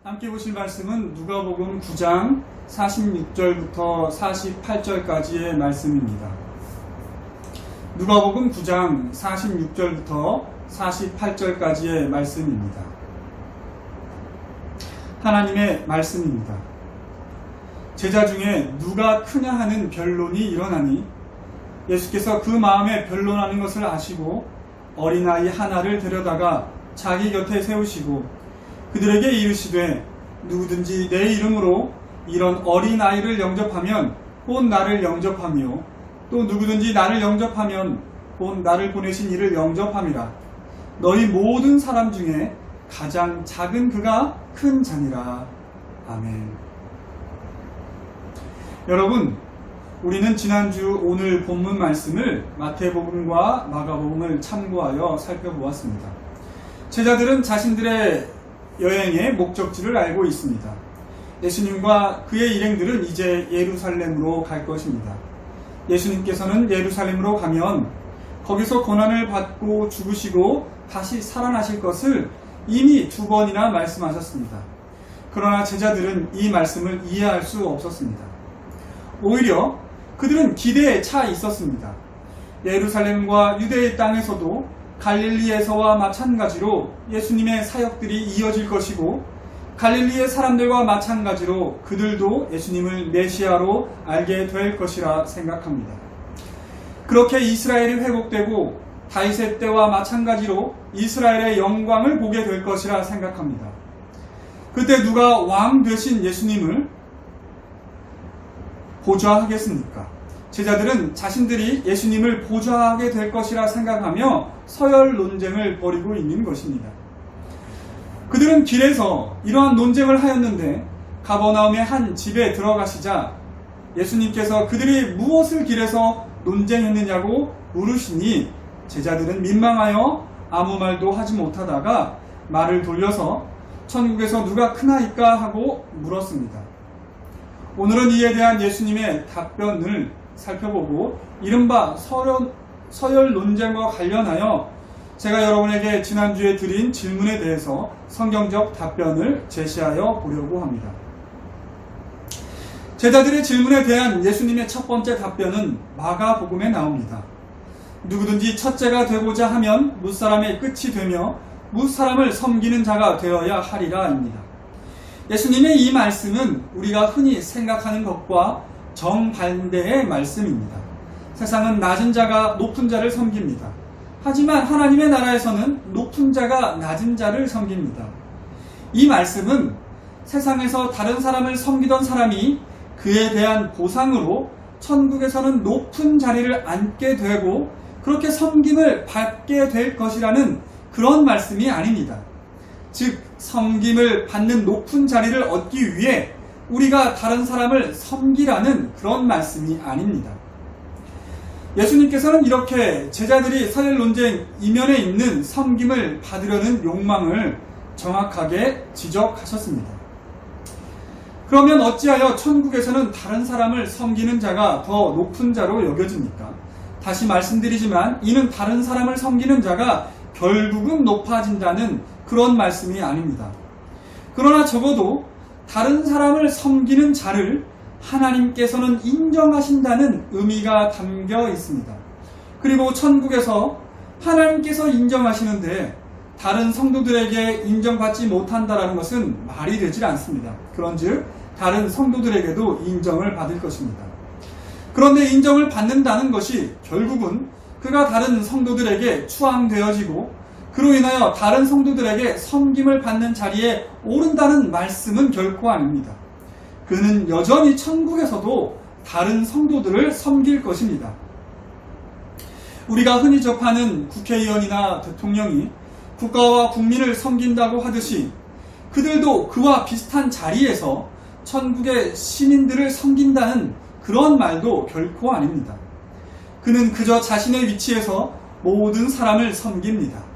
함께 보실 말씀은 누가복음 9장 46절부터 48절까지의 말씀입니다. 누가복음 9장 46절부터 48절까지의 말씀입니다. 하나님의 말씀입니다. 제자 중에 누가 크냐 하는 변론이 일어나니 예수께서 그 마음에 변론하는 것을 아시고 어린아이 하나를 데려다가 자기 곁에 세우시고 그들에게 이르시되 누구든지 내 이름으로 이런 어린아이를 영접하면 곧 나를 영접하며 또 누구든지 나를 영접하면 곧 나를 보내신 이를 영접함이라. 너희 모든 사람 중에 가장 작은 그가 큰 자니라. 아멘. 여러분, 우리는 지난주 오늘 본문 말씀을 마태복음과 마가복음을 참고하여 살펴보았습니다. 제자들은 자신들의 여행의 목적지를 알고 있습니다. 예수님과 그의 일행들은 이제 예루살렘으로 갈 것입니다. 예수님께서는 예루살렘으로 가면 거기서 고난을 받고 죽으시고 다시 살아나실 것을 이미 2번이나 말씀하셨습니다. 그러나 제자들은 이 말씀을 이해할 수 없었습니다. 오히려 그들은 기대에 차 있었습니다. 예루살렘과 유대의 땅에서도 갈릴리에서와 마찬가지로 예수님의 사역들이 이어질 것이고 갈릴리의 사람들과 마찬가지로 그들도 예수님을 메시아로 알게 될 것이라 생각합니다. 그렇게 이스라엘이 회복되고 다윗의 때와 마찬가지로 이스라엘의 영광을 보게 될 것이라 생각합니다. 그때 누가 왕 되신 예수님을 보좌하겠습니까? 제자들은 자신들이 예수님을 보좌하게 될 것이라 생각하며 서열 논쟁을 벌이고 있는 것입니다. 그들은 길에서 이러한 논쟁을 하였는데 가버나움의 한 집에 들어가시자 예수님께서 그들이 무엇을 길에서 논쟁했느냐고 물으시니 제자들은 민망하여 아무 말도 하지 못하다가 말을 돌려서 천국에서 누가 크나이까 하고 물었습니다. 오늘은 이에 대한 예수님의 답변을 살펴보고 이른바 서열 논쟁과 관련하여 제가 여러분에게 지난주에 드린 질문에 대해서 성경적 답변을 제시하여 보려고 합니다. 제자들의 질문에 대한 예수님의 첫 번째 답변은 마가복음에 나옵니다. 누구든지 첫째가 되고자 하면 무사람의 끝이 되며 무사람을 섬기는 자가 되어야 하리라입니다. 예수님의 이 말씀은 우리가 흔히 생각하는 것과 정반대의 말씀입니다. 세상은 낮은 자가 높은 자를 섬깁니다. 하지만 하나님의 나라에서는 높은 자가 낮은 자를 섬깁니다. 이 말씀은 세상에서 다른 사람을 섬기던 사람이 그에 대한 보상으로 천국에서는 높은 자리를 앉게 되고 그렇게 섬김을 받게 될 것이라는 그런 말씀이 아닙니다. 즉, 섬김을 받는 높은 자리를 얻기 위해 우리가 다른 사람을 섬기라는 그런 말씀이 아닙니다. 예수님께서는 이렇게 제자들이 서열 논쟁 이면에 있는 섬김을 받으려는 욕망을 정확하게 지적하셨습니다. 그러면 어찌하여 천국에서는 다른 사람을 섬기는 자가 더 높은 자로 여겨집니까? 다시 말씀드리지만 이는 다른 사람을 섬기는 자가 결국은 높아진다는 그런 말씀이 아닙니다. 그러나 적어도 다른 사람을 섬기는 자를 하나님께서는 인정하신다는 의미가 담겨 있습니다. 그리고 천국에서 하나님께서 인정하시는데 다른 성도들에게 인정받지 못한다는 것은 말이 되질 않습니다. 그런즉 다른 성도들에게도 인정을 받을 것입니다. 그런데 인정을 받는다는 것이 결국은 그가 다른 성도들에게 추앙되어지고 그로 인하여 다른 성도들에게 섬김을 받는 자리에 오른다는 말씀은 결코 아닙니다. 그는 여전히 천국에서도 다른 성도들을 섬길 것입니다. 우리가 흔히 접하는 국회의원이나 대통령이 국가와 국민을 섬긴다고 하듯이 그들도 그와 비슷한 자리에서 천국의 시민들을 섬긴다는 그런 말도 결코 아닙니다. 그는 그저 자신의 위치에서 모든 사람을 섬깁니다.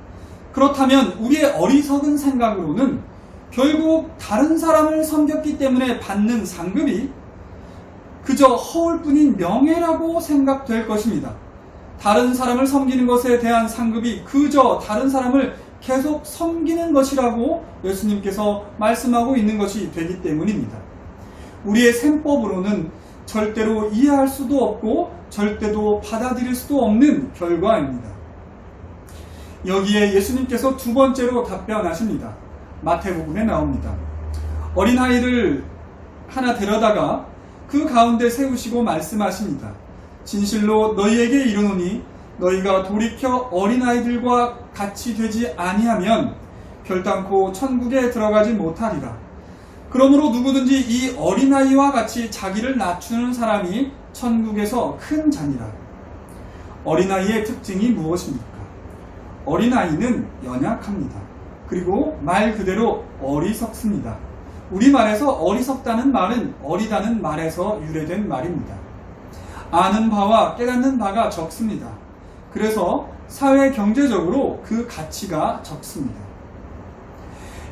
그렇다면 우리의 어리석은 생각으로는 결국 다른 사람을 섬겼기 때문에 받는 상급이 그저 허울뿐인 명예라고 생각될 것입니다. 다른 사람을 섬기는 것에 대한 상급이 그저 다른 사람을 계속 섬기는 것이라고 예수님께서 말씀하고 있는 것이 되기 때문입니다. 우리의 셈법으로는 절대로 이해할 수도 없고 절대로 받아들일 수도 없는 결과입니다. 여기에 예수님께서 두 번째로 답변하십니다. 마태복음에 나옵니다. 어린아이를 하나 데려다가 그 가운데 세우시고 말씀하십니다. 진실로 너희에게 이르노니 너희가 돌이켜 어린아이들과 같이 되지 아니하면 결단코 천국에 들어가지 못하리라. 그러므로 누구든지 이 어린아이와 같이 자기를 낮추는 사람이 천국에서 큰 자니라. 어린아이의 특징이 무엇입니까? 어린아이는 연약합니다. 그리고 말 그대로 어리석습니다. 우리말에서 어리석다는 말은 어리다는 말에서 유래된 말입니다. 아는 바와 깨닫는 바가 적습니다. 그래서 사회 경제적으로 그 가치가 적습니다.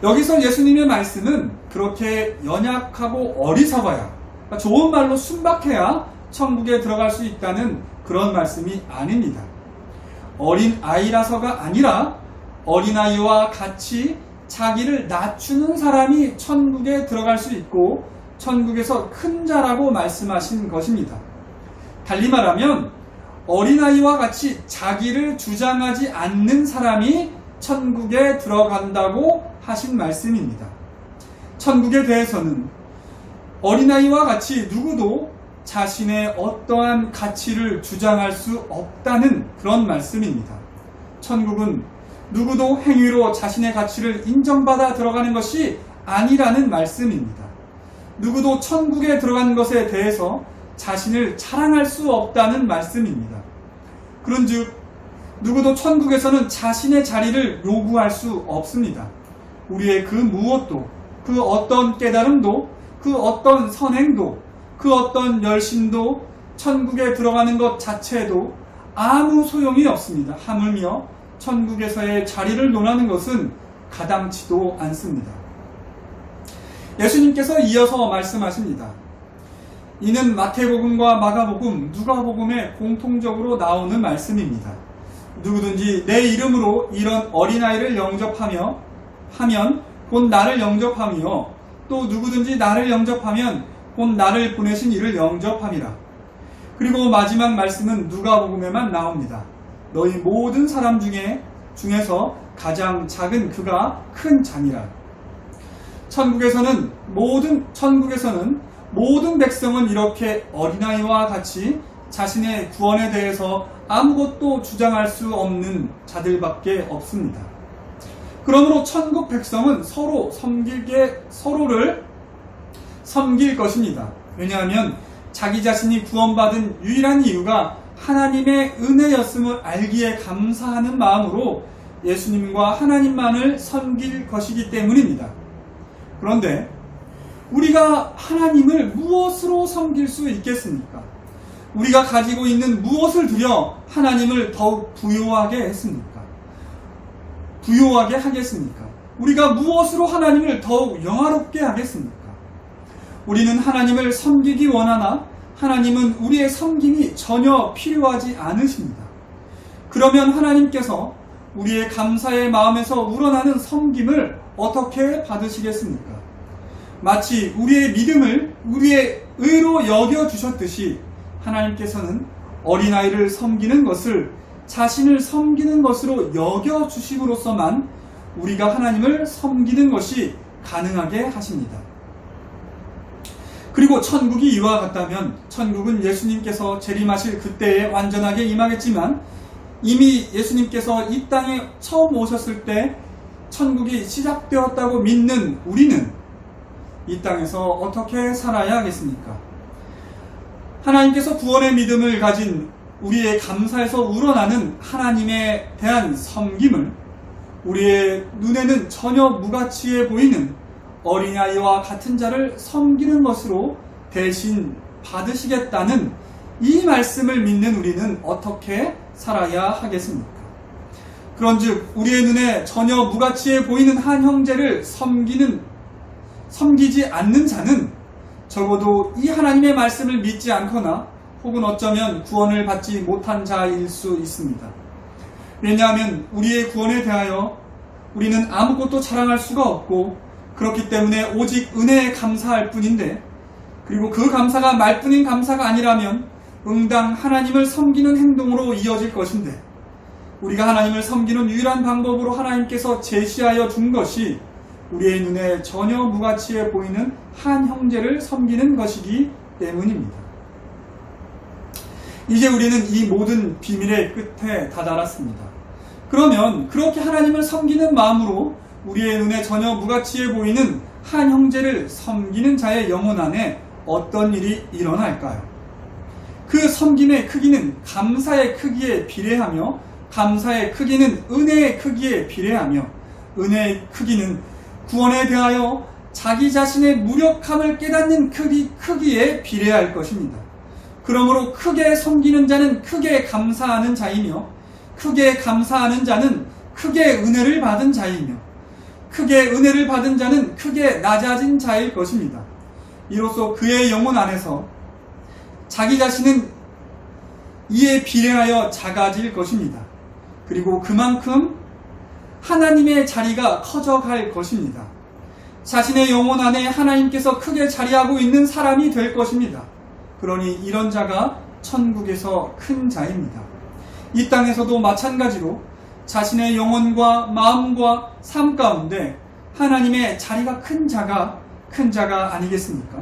여기서 예수님의 말씀은 그렇게 연약하고 어리석어야, 좋은 말로 순박해야 천국에 들어갈 수 있다는 그런 말씀이 아닙니다. 어린 아이라서가 아니라 어린아이와 같이 자기를 낮추는 사람이 천국에 들어갈 수 있고 천국에서 큰 자라고 말씀하신 것입니다. 달리 말하면 어린아이와 같이 자기를 주장하지 않는 사람이 천국에 들어간다고 하신 말씀입니다. 천국에 대해서는 어린아이와 같이 누구도 자신의 어떠한 가치를 주장할 수 없다는 그런 말씀입니다. 천국은 누구도 행위로 자신의 가치를 인정받아 들어가는 것이 아니라는 말씀입니다. 누구도 천국에 들어간 것에 대해서 자신을 자랑할 수 없다는 말씀입니다. 그런즉 누구도 천국에서는 자신의 자리를 요구할 수 없습니다. 우리의 그 무엇도, 그 어떤 깨달음도, 그 어떤 선행도, 그 어떤 열심도 천국에 들어가는 것 자체도 아무 소용이 없습니다. 하물며 천국에서의 자리를 논하는 것은 가당치도 않습니다. 예수님께서 이어서 말씀하십니다. 이는 마태복음과 마가복음, 누가복음에 공통적으로 나오는 말씀입니다. 누구든지 내 이름으로 이런 어린아이를 영접하면 곧 나를 영접하며 또 누구든지 나를 영접하면 곧 나를 보내신 이를 영접함이라. 그리고 마지막 말씀은 누가복음에만 나옵니다. 너희 모든 사람 중에서 가장 작은 그가 큰 자니라. 천국에서는 모든 백성은 이렇게 어린아이와 같이 자신의 구원에 대해서 아무것도 주장할 수 없는 자들밖에 없습니다. 그러므로 천국 백성은 서로를 섬길 것입니다. 왜냐하면 자기 자신이 구원받은 유일한 이유가 하나님의 은혜였음을 알기에 감사하는 마음으로 예수님과 하나님만을 섬길 것이기 때문입니다. 그런데 우리가 하나님을 무엇으로 섬길 수 있겠습니까? 우리가 가지고 있는 무엇을 두려 하나님을 더욱 부요하게 하겠습니까? 우리가 무엇으로 하나님을 더욱 영화롭게 하겠습니까? 우리는 하나님을 섬기기 원하나 하나님은 우리의 섬김이 전혀 필요하지 않으십니다. 그러면 하나님께서 우리의 감사의 마음에서 우러나는 섬김을 어떻게 받으시겠습니까? 마치 우리의 믿음을 우리의 의로 여겨주셨듯이 하나님께서는 어린아이를 섬기는 것을 자신을 섬기는 것으로 여겨주심으로써만 우리가 하나님을 섬기는 것이 가능하게 하십니다. 그리고 천국이 이와 같다면 천국은 예수님께서 재림하실 그때에 완전하게 임하겠지만 이미 예수님께서 이 땅에 처음 오셨을 때 천국이 시작되었다고 믿는 우리는 이 땅에서 어떻게 살아야 하겠습니까? 하나님께서 구원의 믿음을 가진 우리의 감사에서 우러나는 하나님에 대한 섬김을 우리의 눈에는 전혀 무가치해 보이는 어린아이와 같은 자를 섬기는 것으로 대신 받으시겠다는 이 말씀을 믿는 우리는 어떻게 살아야 하겠습니까? 그런즉 우리의 눈에 전혀 무가치해 보이는 한 형제를 섬기지 않는 자는 적어도 이 하나님의 말씀을 믿지 않거나 혹은 어쩌면 구원을 받지 못한 자일 수 있습니다. 왜냐하면 우리의 구원에 대하여 우리는 아무것도 자랑할 수가 없고, 그렇기 때문에 오직 은혜에 감사할 뿐인데, 그리고 그 감사가 말뿐인 감사가 아니라면 응당 하나님을 섬기는 행동으로 이어질 것인데, 우리가 하나님을 섬기는 유일한 방법으로 하나님께서 제시하여 준 것이 우리의 눈에 전혀 무가치해 보이는 한 형제를 섬기는 것이기 때문입니다. 이제 우리는 이 모든 비밀의 끝에 다다랐습니다. 그러면 그렇게 하나님을 섬기는 마음으로 우리의 눈에 전혀 무가치해 보이는 한 형제를 섬기는 자의 영혼 안에 어떤 일이 일어날까요? 그 섬김의 크기는 감사의 크기에 비례하며, 감사의 크기는 은혜의 크기에 비례하며, 은혜의 크기는 구원에 대하여 자기 자신의 무력함을 깨닫는 크기에 비례할 것입니다. 그러므로 크게 섬기는 자는 크게 감사하는 자이며, 크게 감사하는 자는 크게 은혜를 받은 자이며, 크게 은혜를 받은 자는 크게 낮아진 자일 것입니다. 이로써 그의 영혼 안에서 자기 자신은 이에 비례하여 작아질 것입니다. 그리고 그만큼 하나님의 자리가 커져갈 것입니다. 자신의 영혼 안에 하나님께서 크게 자리하고 있는 사람이 될 것입니다. 그러니 이런 자가 천국에서 큰 자입니다. 이 땅에서도 마찬가지로 자신의 영혼과 마음과 삶 가운데 하나님의 자리가 큰 자가 아니겠습니까?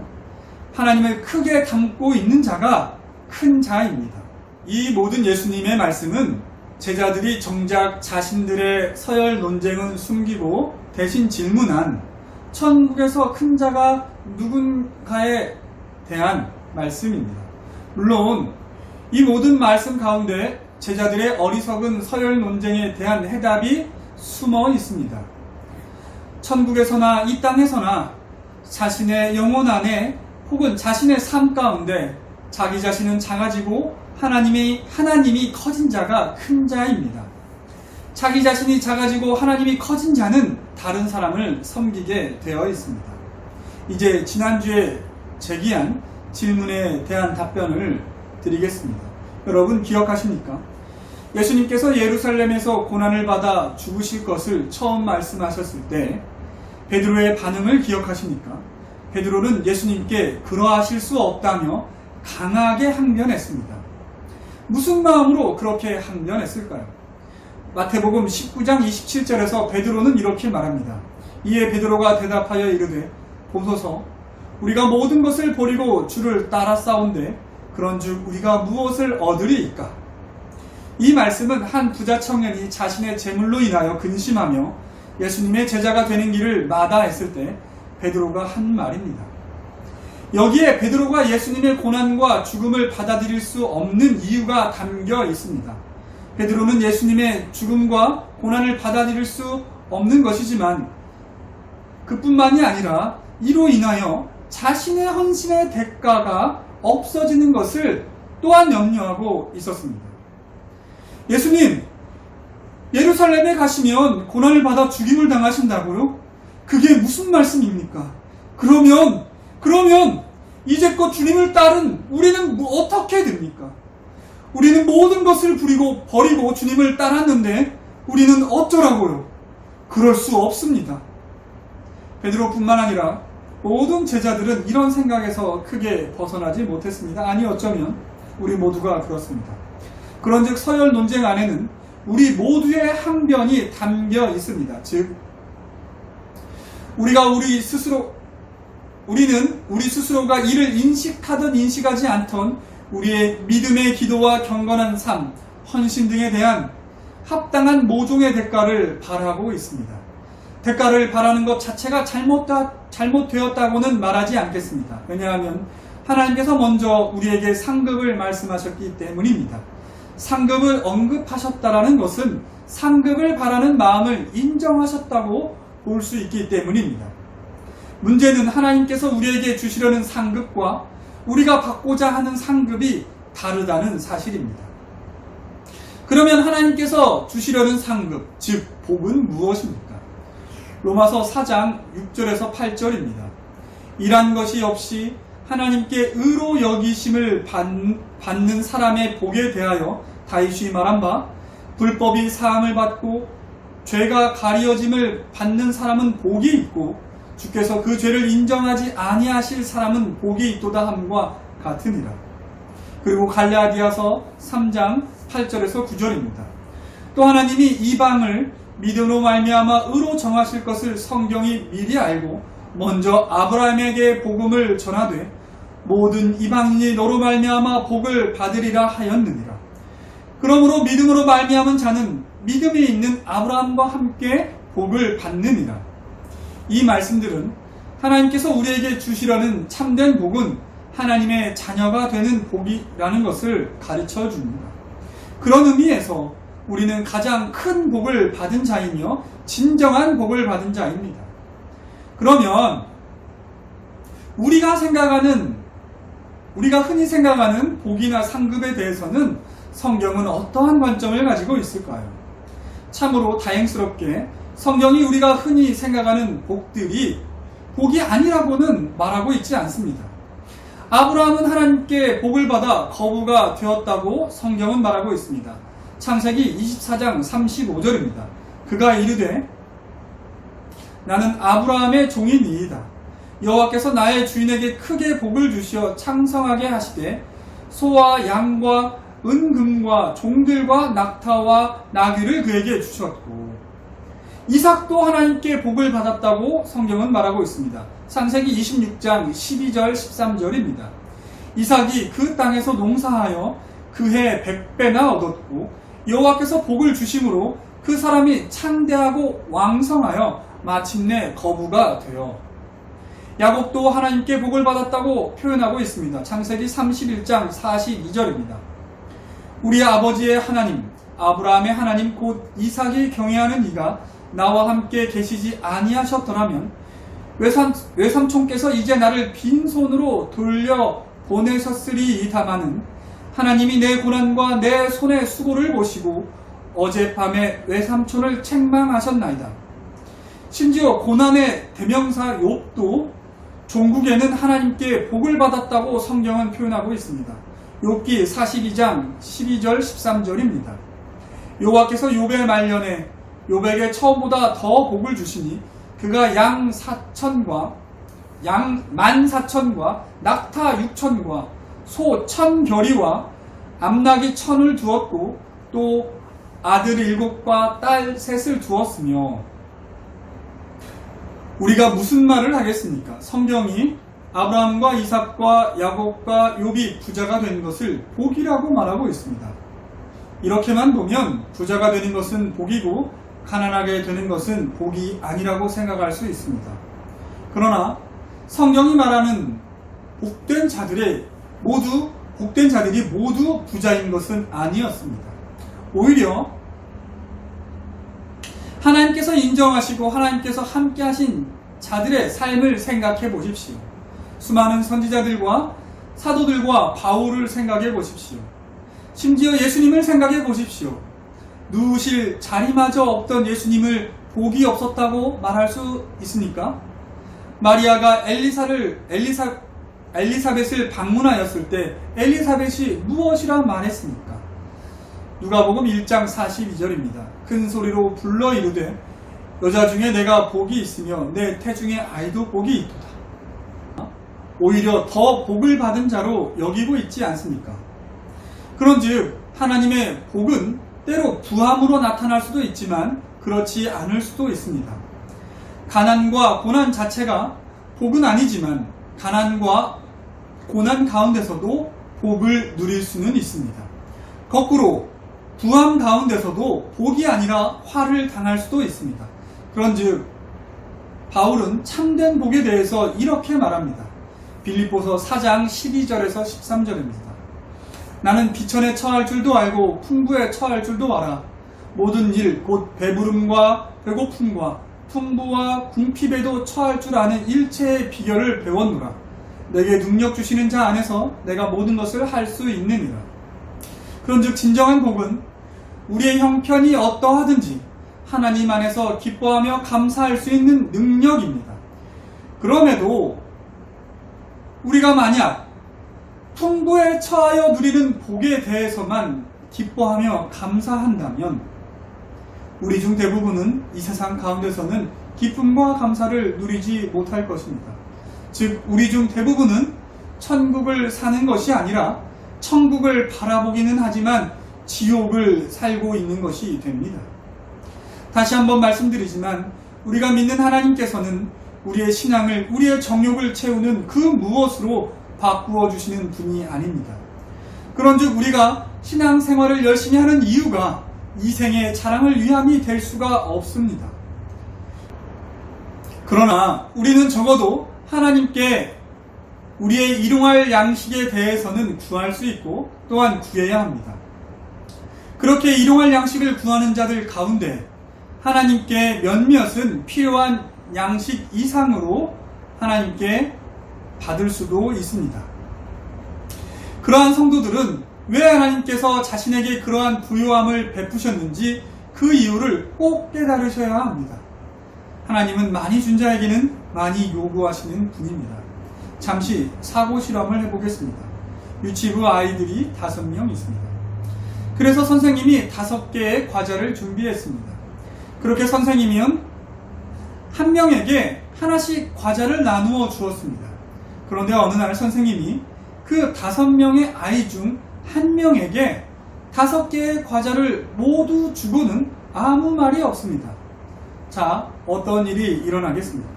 하나님을 크게 담고 있는 자가 큰 자입니다. 이 모든 예수님의 말씀은 제자들이 정작 자신들의 서열 논쟁은 숨기고 대신 질문한 천국에서 큰 자가 누군가에 대한 말씀입니다. 물론 이 모든 말씀 가운데 제자들의 어리석은 서열 논쟁에 대한 해답이 숨어 있습니다. 천국에서나 이 땅에서나 자신의 영혼 안에 혹은 자신의 삶 가운데 자기 자신은 작아지고 하나님이 커진 자가 큰 자입니다. 자기 자신이 작아지고 하나님이 커진 자는 다른 사람을 섬기게 되어 있습니다. 이제 지난주에 제기한 질문에 대한 답변을 드리겠습니다. 여러분 기억하십니까? 예수님께서 예루살렘에서 고난을 받아 죽으실 것을 처음 말씀하셨을 때 베드로의 반응을 기억하십니까? 베드로는 예수님께 그러하실 수 없다며 강하게 항변했습니다. 무슨 마음으로 그렇게 항변했을까요? 마태복음 19장 27절에서 베드로는 이렇게 말합니다. 이에 베드로가 대답하여 이르되 보소서 우리가 모든 것을 버리고 주를 따라 싸운데 그런즉 우리가 무엇을 얻으리이까? 이 말씀은 한 부자 청년이 자신의 재물로 인하여 근심하며 예수님의 제자가 되는 길을 마다했을 때 베드로가 한 말입니다. 여기에 베드로가 예수님의 고난과 죽음을 받아들일 수 없는 이유가 담겨 있습니다. 베드로는 예수님의 죽음과 고난을 받아들일 수 없는 것이지만 그뿐만이 아니라 이로 인하여 자신의 헌신의 대가가 없어지는 것을 또한 염려하고 있었습니다. 예수님, 예루살렘에 가시면 고난을 받아 죽임을 당하신다고요? 그게 무슨 말씀입니까? 그러면 이제껏 주님을 따른 우리는 어떻게 됩니까? 우리는 모든 것을 버리고 주님을 따랐는데 우리는 어쩌라고요? 그럴 수 없습니다. 베드로뿐만 아니라 모든 제자들은 이런 생각에서 크게 벗어나지 못했습니다. 아니 어쩌면 우리 모두가 그렇습니다. 그런즉 서열 논쟁 안에는 우리 모두의 항변이 담겨 있습니다. 즉 우리는 우리 스스로가 이를 인식하든 인식하지 않던 우리의 믿음의 기도와 경건한 삶, 헌신 등에 대한 합당한 모종의 대가를 바라고 있습니다. 대가를 바라는 것 자체가 잘못되었다고는 말하지 않겠습니다. 왜냐하면 하나님께서 먼저 우리에게 상급을 말씀하셨기 때문입니다. 상급을 언급하셨다라는 것은 상급을 바라는 마음을 인정하셨다고 볼 수 있기 때문입니다. 문제는 하나님께서 우리에게 주시려는 상급과 우리가 받고자 하는 상급이 다르다는 사실입니다. 그러면 하나님께서 주시려는 상급, 즉 복은 무엇입니까? 로마서 4장 6절에서 8절입니다. 일한 것이 없이 하나님께 의로 여기심을 받는 사람의 복에 대하여 다윗이 말한 바 불법이 사함을 받고 죄가 가리어짐을 받는 사람은 복이 있고 주께서 그 죄를 인정하지 아니하실 사람은 복이 있도다 함과 같으니라. 그리고 갈라디아서 3장 8절에서 9절입니다. 또 하나님이 이방을 믿음으로 말미암아 의로 정하실 것을 성경이 미리 알고 먼저 아브라함에게 복음을 전하되 모든 이방인이 너로 말미암아 복을 받으리라 하였느니라. 그러므로 믿음으로 말미암은 자는 믿음이 있는 아브라함과 함께 복을 받느니라. 이 말씀들은 하나님께서 우리에게 주시려는 참된 복은 하나님의 자녀가 되는 복이라는 것을 가르쳐 줍니다. 그런 의미에서 우리는 가장 큰 복을 받은 자이며 진정한 복을 받은 자입니다. 그러면 우리가 흔히 생각하는 복이나 상급에 대해서는 성경은 어떠한 관점을 가지고 있을까요? 참으로 다행스럽게 성경이 우리가 흔히 생각하는 복들이 복이 아니라고는 말하고 있지 않습니다. 아브라함은 하나님께 복을 받아 거부가 되었다고 성경은 말하고 있습니다. 창세기 24장 35절입니다. 그가 이르되 나는 아브라함의 종이니이다. 여호와께서 나의 주인에게 크게 복을 주시어 창성하게 하시되 소와 양과 은금과 종들과 낙타와 나귀를 그에게 주셨고 이삭도 하나님께 복을 받았다고 성경은 말하고 있습니다. 창세기 26장 12절 13절입니다. 이삭이 그 땅에서 농사하여 그해 100배나 얻었고 여호와께서 복을 주심으로 그 사람이 창대하고 왕성하여 마침내 거부가 되어 야곱도 하나님께 복을 받았다고 표현하고 있습니다. 창세기 31장 42절입니다. 우리 아버지의 하나님 아브라함의 하나님 곧 이삭이 경외하는 이가 나와 함께 계시지 아니하셨더라면 외삼촌께서 이제 나를 빈손으로 돌려 보내셨으리이다마는 하나님이 내 고난과 내 손의 수고를 보시고 어젯밤에 외삼촌을 책망하셨나이다. 심지어 고난의 대명사 욥도 종국에는 하나님께 복을 받았다고 성경은 표현하고 있습니다. 욥기 42장 12절 13절입니다. 여호와께서 욥의 말년에 욥에게 처음보다 더 복을 주시니 그가 양 4천과 양 14,000과 낙타 6,000과 소 1,000결이와 암나귀 1,000을 두었고 또 아들 7과 딸 3을 두었으며 우리가 무슨 말을 하겠습니까? 성경이 아브라함과 이삭과 야곱과 욥이 부자가 된 것을 복이라고 말하고 있습니다. 이렇게만 보면 부자가 되는 것은 복이고 가난하게 되는 것은 복이 아니라고 생각할 수 있습니다. 그러나 성경이 말하는 복된 자들이 모두 부자인 것은 아니었습니다. 오히려 하나님께서 인정하시고 하나님께서 함께 하신 자들의 삶을 생각해 보십시오. 수많은 선지자들과 사도들과 바울을 생각해 보십시오. 심지어 예수님을 생각해 보십시오. 누우실 자리마저 없던 예수님을 복이 없었다고 말할 수 있습니까? 마리아가 엘리사벳을 방문하였을 때 엘리사벳이 무엇이라 말했습니까? 누가복음 1장 42절입니다. 큰 소리로 불러 이르되 여자 중에 내가 복이 있으며 내 태중에 아이도 복이 있도다. 오히려 더 복을 받은 자로 여기고 있지 않습니까? 그런즉 하나님의 복은 때로 부함으로 나타날 수도 있지만 그렇지 않을 수도 있습니다. 가난과 고난 자체가 복은 아니지만 가난과 고난 가운데서도 복을 누릴 수는 있습니다. 거꾸로 부함 가운데서도 복이 아니라 화를 당할 수도 있습니다. 그런즉 바울은 참된 복에 대해서 이렇게 말합니다. 빌립보서 4장 12절에서 13절입니다. 나는 비천에 처할 줄도 알고 풍부에 처할 줄도 알아. 모든 일 곧 배부름과 배고픔과 풍부와 궁핍에도 처할 줄 아는 일체의 비결을 배웠노라. 내게 능력 주시는 자 안에서 내가 모든 것을 할 수 있느니라. 그런즉 진정한 복은 우리의 형편이 어떠하든지 하나님 안에서 기뻐하며 감사할 수 있는 능력입니다. 그럼에도 우리가 만약 풍부에 처하여 누리는 복에 대해서만 기뻐하며 감사한다면 우리 중 대부분은 이 세상 가운데서는 기쁨과 감사를 누리지 못할 것입니다. 즉 우리 중 대부분은 천국을 사는 것이 아니라 천국을 바라보기는 하지만 지옥을 살고 있는 것이 됩니다. 다시 한번 말씀드리지만 우리가 믿는 하나님께서는 우리의 신앙을, 우리의 정욕을 채우는 그 무엇으로 바꾸어 주시는 분이 아닙니다. 그런즉 우리가 신앙생활을 열심히 하는 이유가 이 생의 자랑을 위함이 될 수가 없습니다. 그러나 우리는 적어도 하나님께 우리의 일용할 양식에 대해서는 구할 수 있고 또한 구해야 합니다. 그렇게 일용할 양식을 구하는 자들 가운데 하나님께 몇몇은 필요한 양식 이상으로 하나님께 받을 수도 있습니다. 그러한 성도들은 왜 하나님께서 자신에게 그러한 부요함을 베푸셨는지 그 이유를 꼭 깨달으셔야 합니다. 하나님은 많이 준 자에게는 많이 요구하시는 분입니다. 잠시 사고 실험을 해보겠습니다. 유치부 아이들이 5명 있습니다. 그래서 선생님이 5개의 과자를 준비했습니다. 그렇게 선생님은 한 명에게 하나씩 과자를 나누어 주었습니다. 그런데 어느 날 선생님이 그 5명의 아이 중 한 명에게 5개의 과자를 모두 주고는 아무 말이 없습니다. 자, 어떤 일이 일어나겠습니까?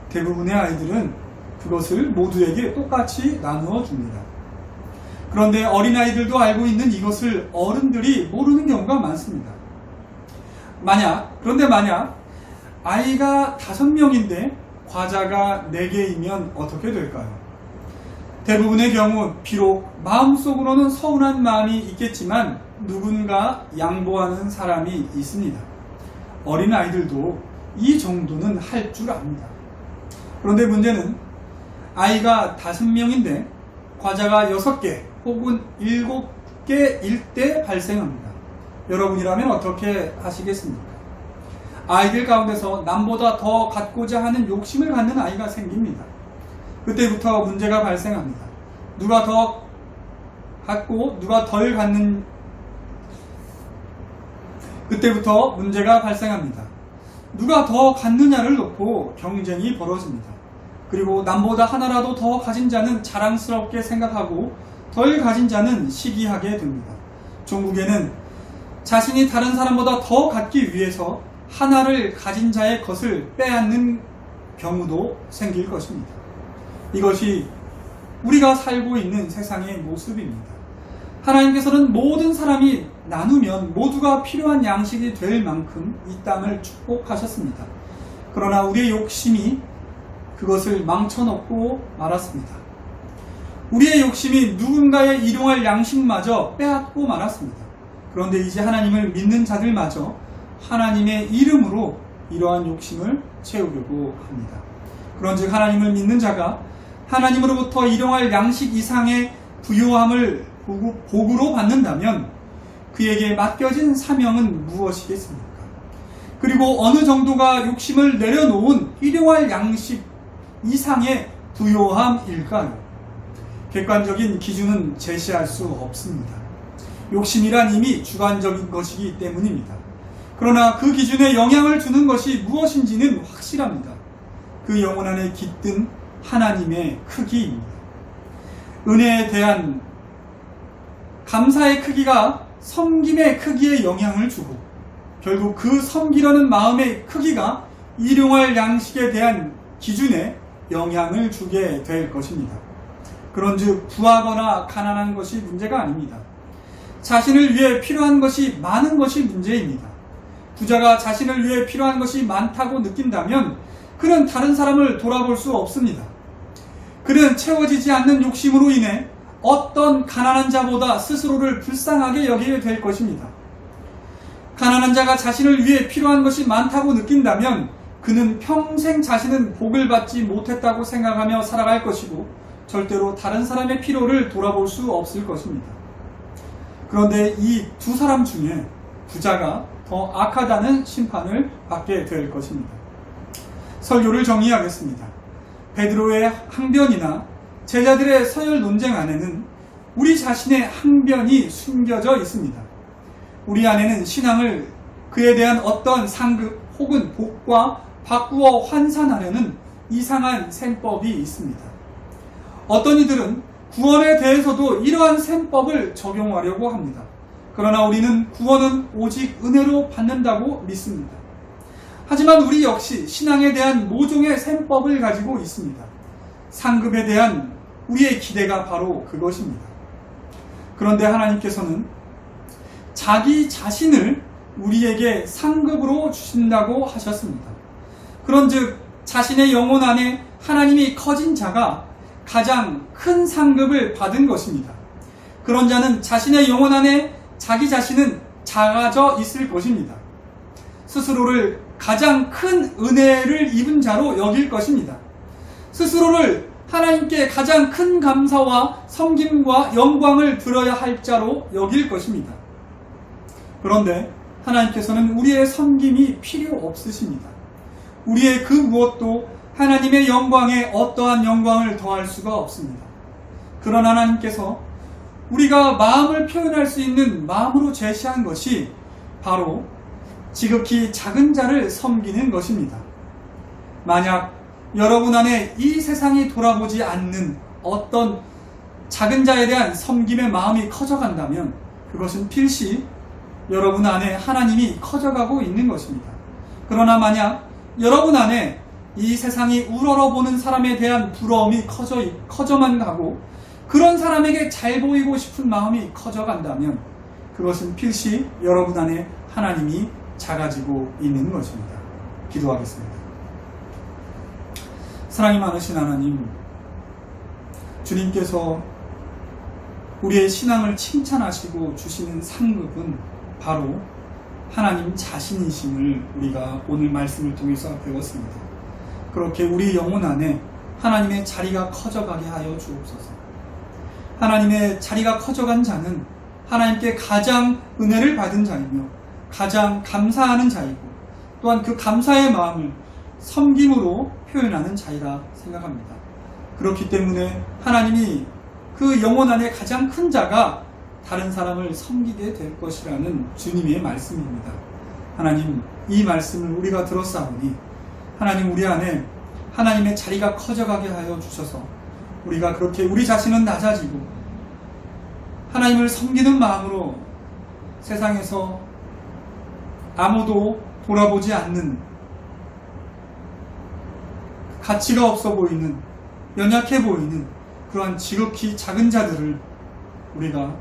대부분의 아이들은 그것을 모두에게 똑같이 나누어 줍니다. 그런데 어린아이들도 알고 있는 이것을 어른들이 모르는 경우가 많습니다. 그런데 만약 아이가 5명인데 과자가 4개이면 어떻게 될까요? 대부분의 경우 비록 마음속으로는 서운한 마음이 있겠지만 누군가 양보하는 사람이 있습니다. 어린아이들도 이 정도는 할 줄 압니다. 그런데 문제는 아이가 5명인데 과자가 6개 혹은 7개일 때 발생합니다. 여러분이라면 어떻게 하시겠습니까? 아이들 가운데서 남보다 더 갖고자 하는 욕심을 갖는 아이가 생깁니다. 그때부터 문제가 발생합니다. 누가 더 갖고 누가 덜 갖는 그때부터 문제가 발생합니다. 누가 더 갖느냐를 놓고 경쟁이 벌어집니다. 그리고 남보다 하나라도 더 가진 자는 자랑스럽게 생각하고 덜 가진 자는 시기하게 됩니다. 종국에는 자신이 다른 사람보다 더 갖기 위해서 하나를 가진 자의 것을 빼앗는 경우도 생길 것입니다. 이것이 우리가 살고 있는 세상의 모습입니다. 하나님께서는 모든 사람이 나누면 모두가 필요한 양식이 될 만큼 이 땅을 축복하셨습니다. 그러나 우리의 욕심이 그것을 망쳐놓고 말았습니다. 우리의 욕심이 누군가의 일용할 양식마저 빼앗고 말았습니다. 그런데 이제 하나님을 믿는 자들마저 하나님의 이름으로 이러한 욕심을 채우려고 합니다. 그런즉 하나님을 믿는 자가 하나님으로부터 일용할 양식 이상의 부요함을 복으로 받는다면 그에게 맡겨진 사명은 무엇이겠습니까? 그리고 어느 정도가 욕심을 내려놓은 일용할 양식 이상의 부요함일까요? 객관적인 기준은 제시할 수 없습니다. 욕심이란 이미 주관적인 것이기 때문입니다. 그러나 그 기준에 영향을 주는 것이 무엇인지는 확실합니다. 그 영혼 안에 깃든 하나님의 크기입니다. 은혜에 대한 감사의 크기가 섬김의 크기에 영향을 주고 결국 그 섬기려는 마음의 크기가 일용할 양식에 대한 기준에 영향을 주게 될 것입니다. 그런즉 부하거나 가난한 것이 문제가 아닙니다. 자신을 위해 필요한 것이 많은 것이 문제입니다. 부자가 자신을 위해 필요한 것이 많다고 느낀다면 그는 다른 사람을 돌아볼 수 없습니다. 그는 채워지지 않는 욕심으로 인해 어떤 가난한 자보다 스스로를 불쌍하게 여기게 될 것입니다. 가난한 자가 자신을 위해 필요한 것이 많다고 느낀다면 그는 평생 자신은 복을 받지 못했다고 생각하며 살아갈 것이고 절대로 다른 사람의 필요를 돌아볼 수 없을 것입니다. 그런데 이 두 사람 중에 부자가 더 악하다는 심판을 받게 될 것입니다. 설교를 정리하겠습니다. 베드로의 항변이나 제자들의 서열 논쟁 안에는 우리 자신의 항변이 숨겨져 있습니다. 우리 안에는 신앙을 그에 대한 어떤 상급 혹은 복과 바꾸어 환산하려는 이상한 셈법이 있습니다. 어떤 이들은 구원에 대해서도 이러한 셈법을 적용하려고 합니다. 그러나 우리는 구원은 오직 은혜로 받는다고 믿습니다. 하지만 우리 역시 신앙에 대한 모종의 셈법을 가지고 있습니다. 상급에 대한 우리의 기대가 바로 그것입니다. 그런데 하나님께서는 자기 자신을 우리에게 상급으로 주신다고 하셨습니다. 그런즉 자신의 영혼 안에 하나님이 커진 자가 가장 큰 상급을 받은 것입니다. 그런 자는 자신의 영혼 안에 자기 자신은 작아져 있을 것입니다. 스스로를 가장 큰 은혜를 입은 자로 여길 것입니다. 스스로를 하나님께 가장 큰 감사와 섬김과 영광을 드려야 할 자로 여길 것입니다. 그런데 하나님께서는 우리의 섬김이 필요 없으십니다. 우리의 그 무엇도 하나님의 영광에 어떠한 영광을 더할 수가 없습니다. 그런 하나님께서 우리가 마음을 표현할 수 있는 마음으로 제시한 것이 바로 지극히 작은 자를 섬기는 것입니다. 만약 여러분 안에 이 세상이 돌아보지 않는 어떤 작은 자에 대한 섬김의 마음이 커져간다면 그것은 필시 여러분 안에 하나님이 커져가고 있는 것입니다. 그러나 만약 여러분 안에 이 세상이 우러러보는 사람에 대한 부러움이 커져만 가고 그런 사람에게 잘 보이고 싶은 마음이 커져간다면 그것은 필시 여러분 안에 하나님이 작아지고 있는 것입니다. 기도하겠습니다. 사랑이 많으신 하나님, 주님께서 우리의 신앙을 칭찬하시고 주시는 상급은 바로 하나님 자신이심을 우리가 오늘 말씀을 통해서 배웠습니다. 그렇게 우리 영혼 안에 하나님의 자리가 커져가게 하여 주옵소서. 하나님의 자리가 커져간 자는 하나님께 가장 은혜를 받은 자이며 가장 감사하는 자이고 또한 그 감사의 마음을 섬김으로 표현하는 자이라 생각합니다. 그렇기 때문에 하나님이 그 영혼 안에 가장 큰 자가 다른 사람을 섬기게 될 것이라는 주님의 말씀입니다. 하나님, 이 말씀을 우리가 들었사오니 하나님 우리 안에 하나님의 자리가 커져가게 하여 주셔서 우리가 그렇게 우리 자신은 낮아지고 하나님을 섬기는 마음으로 세상에서 아무도 돌아보지 않는 가치가 없어 보이는 연약해 보이는 그러한 지극히 작은 자들을 우리가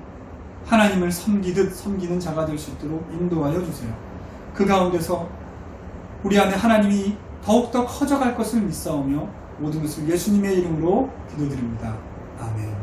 하나님을 섬기듯 섬기는 자가 될 수 있도록 인도하여 주세요. 그 가운데서 우리 안에 하나님이 더욱더 커져갈 것을 믿사오며 모든 것을 예수님의 이름으로 기도드립니다. 아멘.